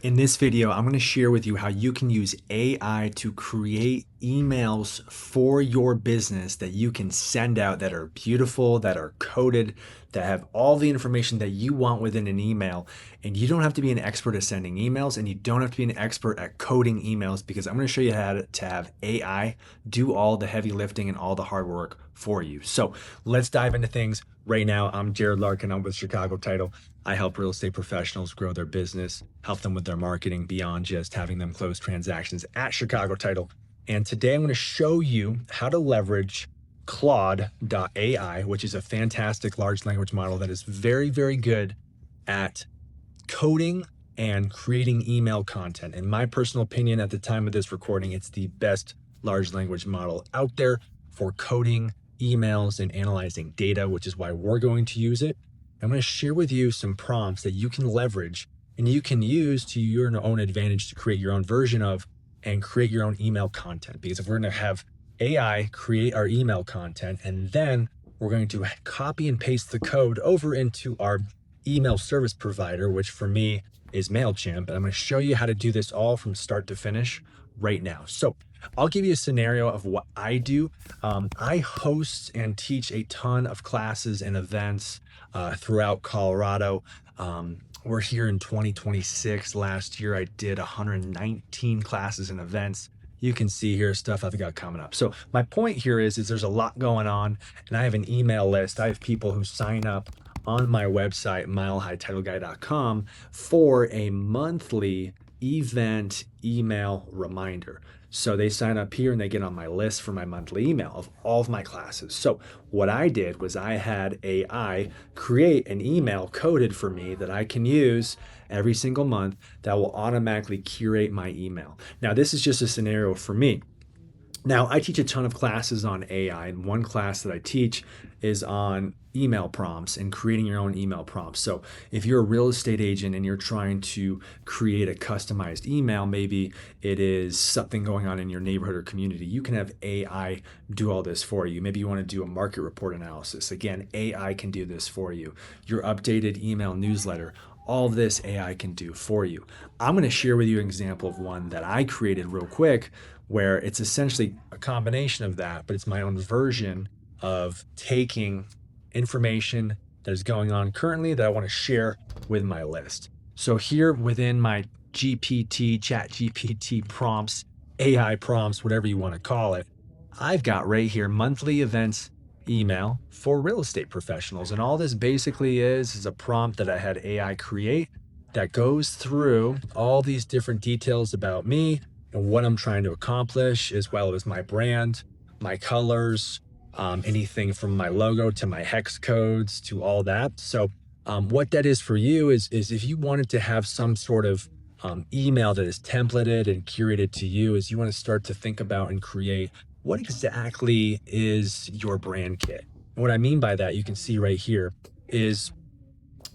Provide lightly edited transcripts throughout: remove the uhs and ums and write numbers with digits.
In this video, I'm going to share with you how you can use AI to create emails for your business that you can send out that are beautiful, that are coded, that have all the information that you want within an email. And you don't have to be an expert at sending emails, and you don't have to be an expert at coding emails, because I'm going to show you how to have AI do all the heavy lifting and all the hard work for you. So let's dive into things right now. I'm Jared Larkin. I'm with Chicago Title. I help real estate professionals grow their business, help them with their marketing beyond just having them close transactions at Chicago Title. And today I'm going to show you how to leverage Claude.ai, which is a fantastic large language model that is very, very good at coding and creating email content. In my personal opinion, at the time of this recording, it's the best large language model out there for coding emails and analyzing data, which is why we're going to use it. I'm going to share with you some prompts that you can leverage and you can use to your own advantage to create your own version of and create your own email content. Because if we're going to have AI create our email content, and then we're going to copy and paste the code over into our email service provider, which for me is Mailchimp. And I'm going to show you how to do this all from start to finish right now. So I'll give you a scenario of what I do. I host and teach a ton of classes and events throughout Colorado. We're here in 2026. Last year, I did 119 classes and events. You can see here stuff I've got coming up. So my point here is there's a lot going on, and I have an email list. I have people who sign up on my website, milehighTitleGuy.com, for a monthly event email reminder. So they sign up here and they get on my list for my monthly email of all of my classes. So what I did was I had AI create an email coded for me that I can use every single month that will automatically curate my email. Now, this is just a scenario for me. Now, I teach a ton of classes on AI, and one class that I teach is on email prompts and creating your own email prompts. So if you're a real estate agent and you're trying to create a customized email, maybe it is something going on in your neighborhood or community, you can have AI do all this for you. Maybe you want to do a market report analysis. Again, AI can do this for you. Your updated email newsletter, all of this AI can do for you. I'm going to share with you an example of one that I created real quick, where it's essentially a combination of that, but it's my own version of taking information that is going on currently that I want to share with my list. So here within my GPT, chat GPT prompts, AI prompts, whatever you want to call it, I've got right here monthly events email for real estate professionals. And all this basically is a prompt that I had AI create that goes through all these different details about me and what I'm trying to accomplish, as well as my brand, my colors, anything from my logo to my hex codes to all that. So what that is for you is if you wanted to have some sort of email that is templated and curated to you, is you want to start to think about and create what exactly is your brand kit. And what I mean by that, you can see right here, is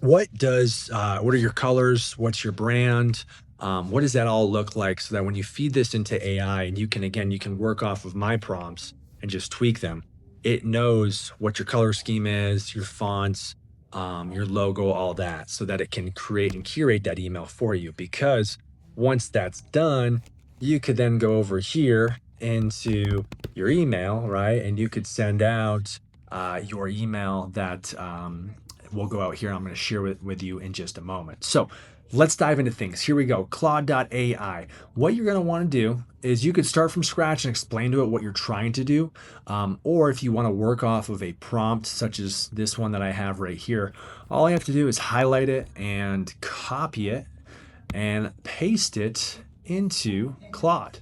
what are your colors? What's your brand? What does that all look like, so that when you feed this into AI, and you can work off of my prompts and just tweak them, it knows what your color scheme is, your fonts, your logo, all that, so that it can create and curate that email for you. Because once that's done, you could then go over here into your email, right? And you could send out your email that will go out here. I'm going to share with you in just a moment. So let's dive into things. Here we go. Claude.ai. What you're going to want to do is you could start from scratch and explain to it what you're trying to do. Or if you want to work off of a prompt such as this one that I have right here, all I have to do is highlight it and copy it and paste it into Claude.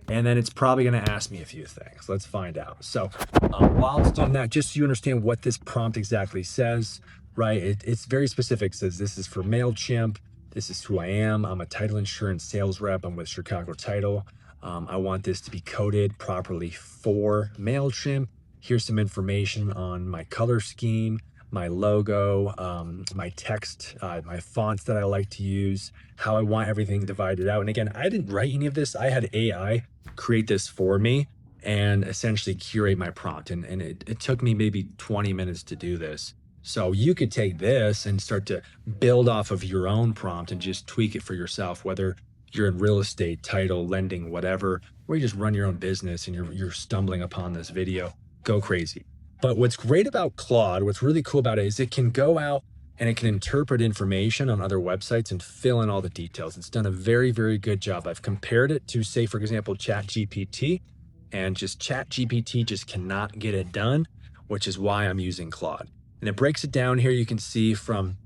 And then it's probably going to ask me a few things. Let's find out. So while it's doing that, just so you understand what this prompt exactly says, right? It's very specific. It says this is for Mailchimp. This is who I am. I'm a title insurance sales rep. I'm with Chicago Title. I want this to be coded properly for Mailchimp. Here's some information on my color scheme, my logo, my text, my fonts that I like to use, how I want everything divided out. And again, I didn't write any of this. I had AI create this for me and essentially curate my prompt. And it took me maybe 20 minutes to do this. So you could take this and start to build off of your own prompt and just tweak it for yourself, whether you're in real estate, title, lending, whatever, or you just run your own business and you're stumbling upon this video. Go crazy. But what's great about Claude, what's really cool about it is it can go out and it can interpret information on other websites and fill in all the details. It's done a very, very good job. I've compared it to, say, for example, ChatGPT, and just ChatGPT just cannot get it done, which is why I'm using Claude. And it breaks it down here. You can see from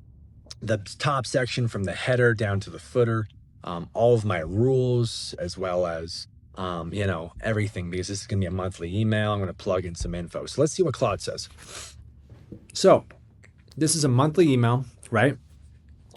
the top section, from the header down to the footer, all of my rules, as well as everything, because this is going to be a monthly email. I'm going to plug in some info. So let's see what Claude says. So this is a monthly email, right?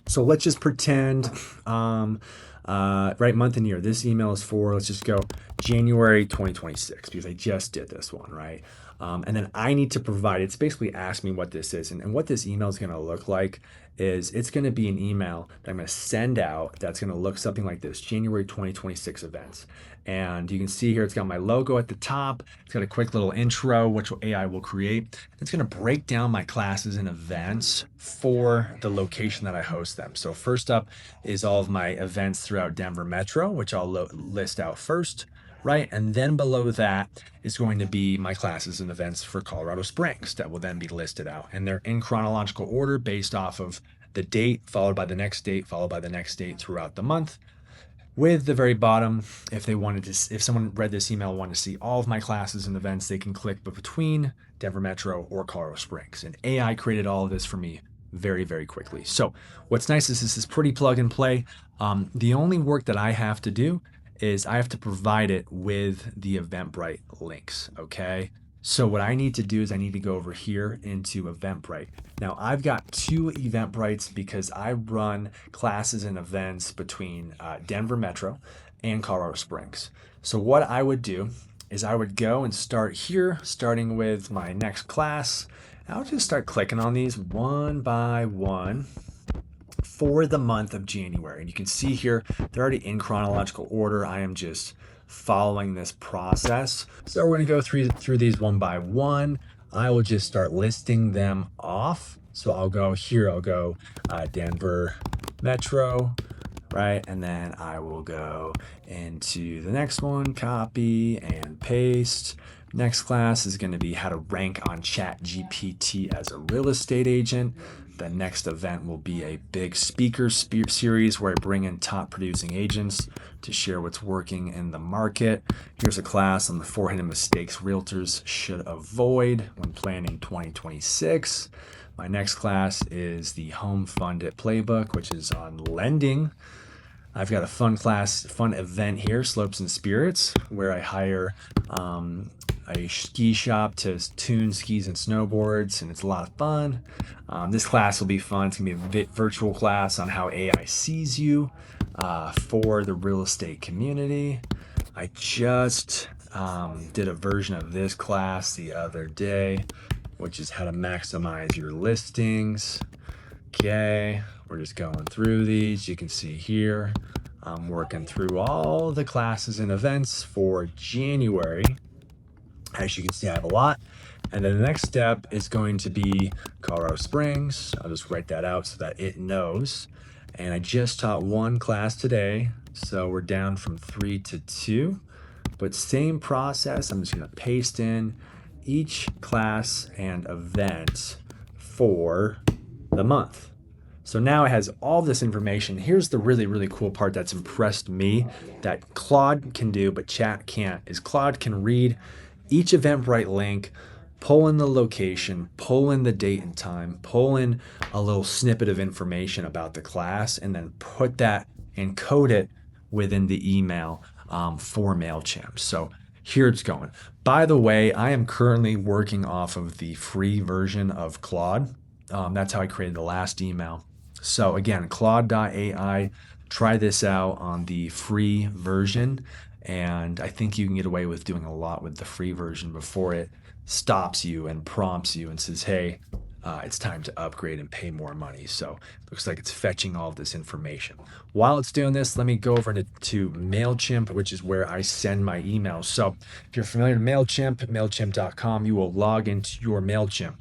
So let's just pretend, right, month and year. This email is for, let's just go January 2026, because I just did this one, right? And then I need to provide, it's basically ask me what this is. And what this email is going to look like is it's going to be an email that I'm going to send out that's going to look something like this: January 2026 events. And you can see here, it's got my logo at the top. It's got a quick little intro, which AI will create. It's going to break down my classes and events for the location that I host them. So first up is all of my events throughout Denver Metro, which I'll list out first, right? And then below that is going to be my classes and events for Colorado Springs that will then be listed out. And they're in chronological order based off of the date, followed by the next date, followed by the next date throughout the month. With the very bottom, if someone read this email and wanted to see all of my classes and events, they can click between Denver Metro or Colorado Springs. And AI created all of this for me very, very quickly. So what's nice is this is pretty plug and play. The only work that I have to do is I have to provide it with the Eventbrite links, okay? So what I need to do is I need to go over here into Eventbrite. Now I've got 2 Eventbrites because I run classes and events between Denver Metro and Colorado Springs. So what I would do is I would go and start here, starting with my next class. I'll just start clicking on these one by one for the month of January. And you can see here, they're already in chronological order. I am just following this process. So we're going to go through these one by one. I will just start listing them off. So I'll go here, I'll go Denver Metro, right? And then I will go into the next one, copy and paste. Next class is going to be how to rank on ChatGPT as a real estate agent. The next event will be a big speaker series where I bring in top producing agents to share what's working in the market. Here's a class on the 4 hidden mistakes realtors should avoid when planning 2026. My next class is the Home Fund It Playbook, which is on lending. I've got a fun event here, Slopes and Spirits, where I hire a ski shop to tune skis and snowboards, and it's a lot of fun. This class will be fun. It's going to be a virtual class on how AI sees you for the real estate community. I just did a version of this class the other day, which is how to maximize your listings. Okay, we're just going through these. You can see here, I'm working through all the classes and events for January. As you can see, I have a lot. And then the next step is going to be Colorado Springs. I'll just write that out so that it knows. And I just taught 1 class today, so we're down from 3 to 2. But same process, I'm just going to paste in each class and event for the month. So now it has all this information. Here's the really, really cool part that's impressed me that Claude can do, but Chat can't, is Claude can read each Eventbrite link, pull in the location, pull in the date and time, pull in a little snippet of information about the class, and then put that and code it within the email for Mailchimp. So here it's going. By the way, I am currently working off of the free version of Claude. That's how I created the last email. So again, Claude.ai, try this out on the free version. And I think you can get away with doing a lot with the free version before it stops you and prompts you and says, hey, it's time to upgrade and pay more money. So it looks like it's fetching all of this information. While it's doing this, let me go over to Mailchimp, which is where I send my emails. So if you're familiar with Mailchimp, Mailchimp.com, you will log into your Mailchimp.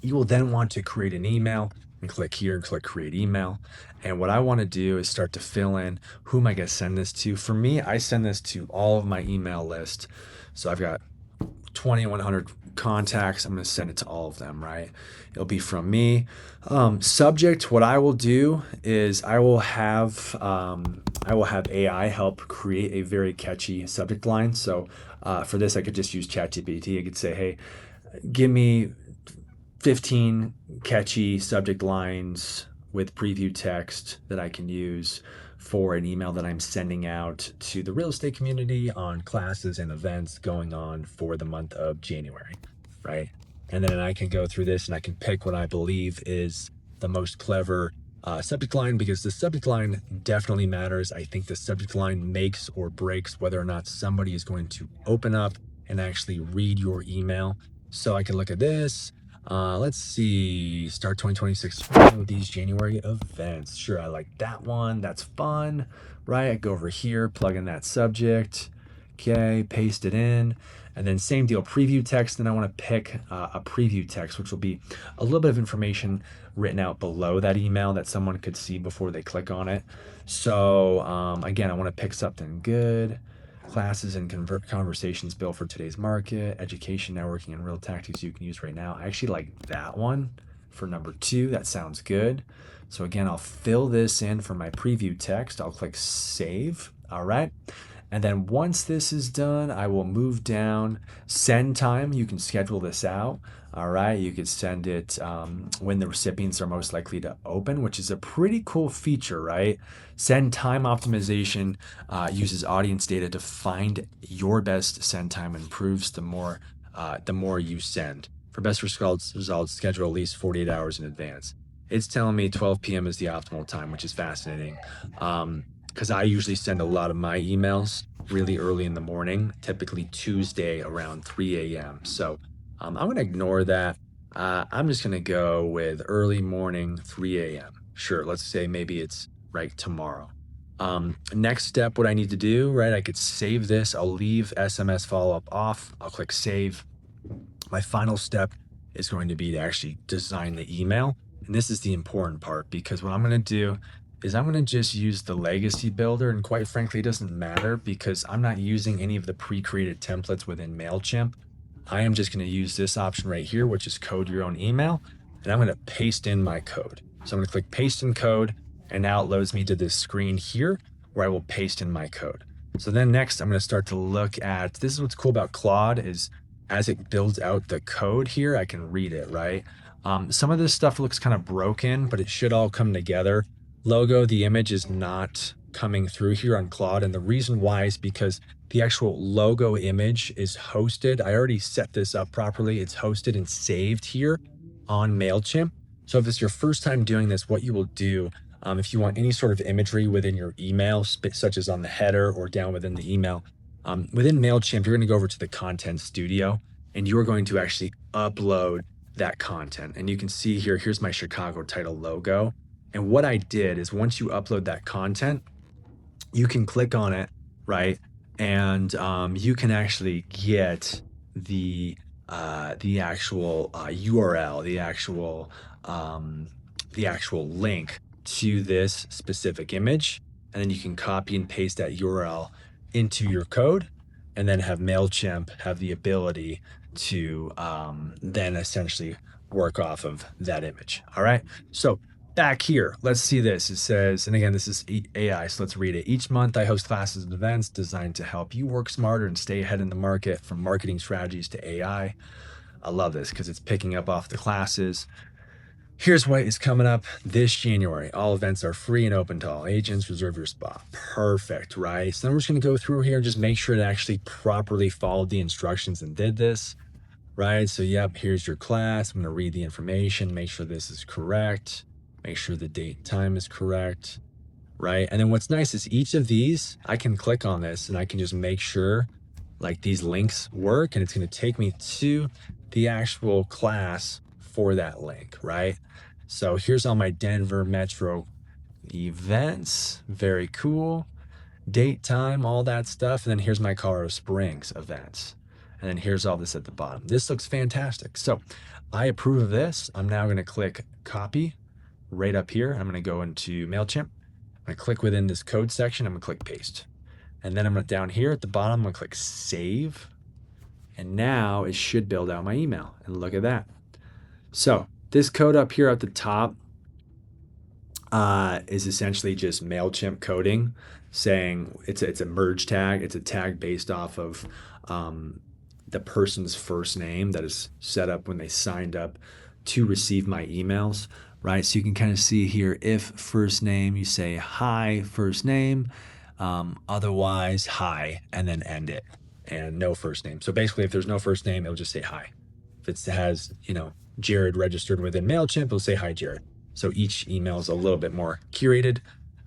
You will then want to create an email and click here and click create email. And what I want to do is start to fill in who am I going to send this to. For me, I send this to all of my email list. So I've got 2,100 contacts. I'm going to send it to all of them, right? It'll be from me. Subject, what I will do is I will have AI help create a very catchy subject line. So for this, I could just use ChatGPT. I could say, hey, give me 15 catchy subject lines with preview text that I can use for an email that I'm sending out to the real estate community on classes and events going on for the month of January, right? And then I can go through this and I can pick what I believe is the most clever subject line, because the subject line definitely matters. I think the subject line makes or breaks whether or not somebody is going to open up and actually read your email. So I can look at this. Let's see, start 2026 with these January events. Sure, I like that one. That's fun, right? I go over here, plug in that subject. Okay, paste it in. And then same deal, preview text. Then I want to pick a preview text, which will be a little bit of information written out below that email that someone could see before they click on it. So again, I want to pick something good. Classes and conversations built for today's market, education, networking, and real tactics you can use right now. I actually like that one for number 2. That sounds good. So again, I'll fill this in for my preview text. I'll click save. All right. And then once this is done, I will move down. Send time, you can schedule this out. All right, you could send it when the recipients are most likely to open, which is a pretty cool feature, right? Send time optimization uses audience data to find your best send time, and improves the more you send. For best results, schedule at least 48 hours in advance. It's telling me 12 p.m. is the optimal time, which is fascinating. Because I usually send a lot of my emails really early in the morning, typically Tuesday around 3 a.m. So I'm going to ignore that. I'm just going to go with early morning, 3 a.m. Sure, let's say maybe it's right tomorrow. Next step, what I need to do, right? I could save this. I'll leave SMS follow-up off. I'll click save. My final step is going to be to actually design the email. And this is the important part, because what I'm going to do is I'm going to just use the legacy builder. And quite frankly, it doesn't matter because I'm not using any of the pre-created templates within Mailchimp. I am just going to use this option right here, which is code your own email. And I'm going to paste in my code. So I'm going to click paste in code. And now it loads me to this screen here where I will paste in my code. So then next, I'm going to start to look at, this is what's cool about Claude, is as it builds out the code here, I can read it, right? Some of this stuff looks kind of broken, but it should all come together. Logo, the image is not coming through here on Claude. And the reason why is because the actual logo image is hosted. I already set this up properly. It's hosted and saved here on Mailchimp. So if it's your first time doing this, what you will do, if you want any sort of imagery within your email, such as on the header or down within the email, within Mailchimp, you're going to go over to the Content Studio, and you're going to actually upload that content. And you can see here, here's my Chicago title logo. And what I did is once you upload that content, you can click on it, right? And you can actually get the actual URL, the actual link to this specific image, and then you can copy and paste that URL into your code, and then have Mailchimp have the ability to then essentially work off of that image. All right. So back here, let's see this. It says, and again, this is AI, so let's read it. Each month, I host classes and events designed to help you work smarter and stay ahead in the market, from marketing strategies to AI. I love this because it's picking up off the classes. Here's what is coming up this January. All events are free and open to all agents. Reserve your spot. Perfect, right? So then we're just going to go through here and just make sure to actually properly followed the instructions and did this, right? So, yep, here's your class. I'm going to read the information, make sure this is correct, make sure the date and time is correct, right? And then what's nice is each of these, I can click on this and I can just make sure like these links work, and it's going to take me to the actual class for that link, right? So here's all my Denver Metro events. Very cool. Date, time, all that stuff. And then here's my Colorado Springs events. And then here's all this at the bottom. This looks fantastic. So I approve of this. I'm now going to click copy right up here. I'm going to go into Mailchimp. I'm going to click within this code section. I'm going to click paste. And then I'm going to down here at the bottom, I'm going to click save. And now it should build out my email. And look at that. So this code up here at the top is essentially just Mailchimp coding, saying it's a merge tag. It's a tag based off of the person's first name that is set up when they signed up to receive my emails, right? So you can kind of see here, if first name, you say hi, first name, otherwise hi, and then end it, and no first name. So basically, if there's no first name, it'll just say hi. If it has, Jared registered within Mailchimp, it'll say hi, Jared. So each email is a little bit more curated.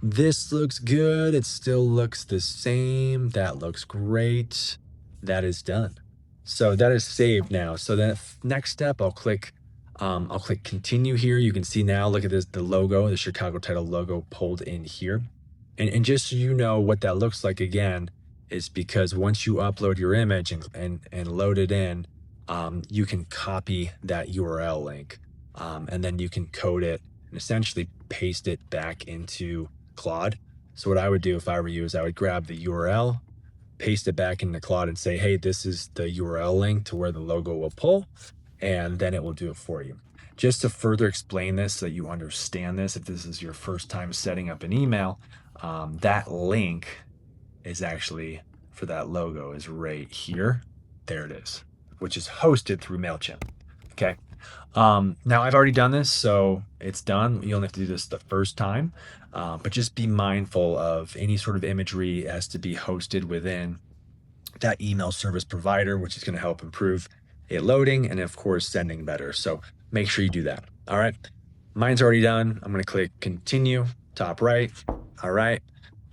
This looks good. It still looks the same. That looks great. That is done. So that is saved now. So then next step, I'll click continue here. You can see now, look at this, the logo, the Chicago title logo pulled in here. And just so you know what that looks like again, is because once you upload your image and load it in, you can copy that URL link, and then you can code it and essentially paste it back into Claude. So what I would do if I were you is I would grab the URL, paste it back into Claude and say, hey, this is the URL link to where the logo will pull, and then it will do it for you. Just to further explain this so that you understand this, if this is your first time setting up an email, that link is actually for that logo is right here. There it is, which is hosted through Mailchimp. Okay. Now I've already done this, so it's done. You only have to do this the first time, but just be mindful of any sort of imagery has to be hosted within that email service provider, which is going to help improve it loading and of course sending better. So make sure you do that. All right. Mine's already done. I'm going to click continue, top right. All right.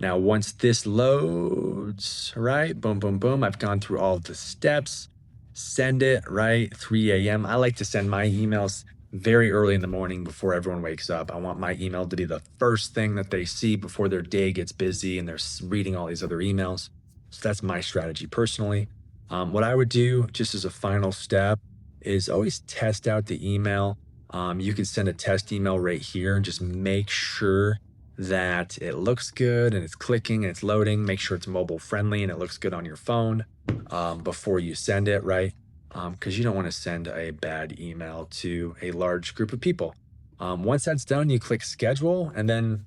Now, once this loads, right, boom, boom, boom, I've gone through all of the steps, send it, right, 3 a.m. I like to send my emails very early in the morning before everyone wakes up. I want my email to be the first thing that they see before their day gets busy and they're reading all these other emails. So that's my strategy personally. What I would do just as a final step is always test out the email. You can send a test email right here and just make sure that it looks good and it's clicking and it's loading. Make sure it's mobile friendly and it looks good on your phone before you send it, right? Because you don't want to send a bad email to a large group of people. Once that's done, you click schedule and then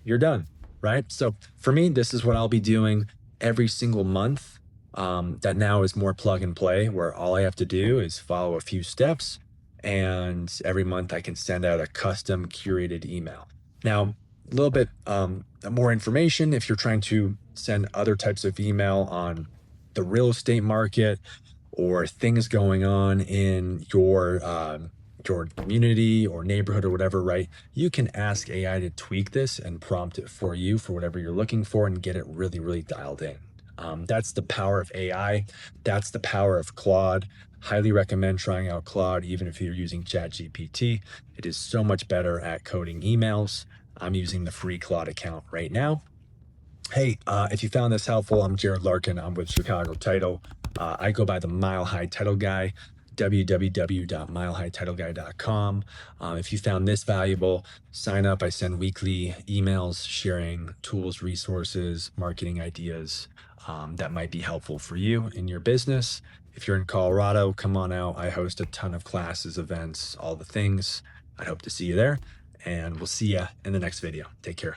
you're done, right? So for me, this is what I'll be doing every single month. That now is more plug and play, where all I have to do is follow a few steps, and every month I can send out a custom curated email. Now, a little bit more information if you're trying to send other types of email on the real estate market or things going on in your community or neighborhood or whatever, right? You can ask AI to tweak this and prompt it for you for whatever you're looking for and get it really, really dialed in. That's the power of AI. That's the power of Claude. Highly recommend trying out Claude, even if you're using ChatGPT. It is so much better at coding emails. I'm using the free Claude account right now. Hey, if you found this helpful, I'm Jared Larkin. I'm with Chicago Title. I go by the Mile High Title Guy, www.milehighhtitleguy.com. If you found this valuable, sign up. I send weekly emails sharing tools, resources, marketing ideas that might be helpful for you in your business. If you're in Colorado, come on out. I host a ton of classes, events, all the things. I hope to see you there, and we'll see you in the next video. Take care.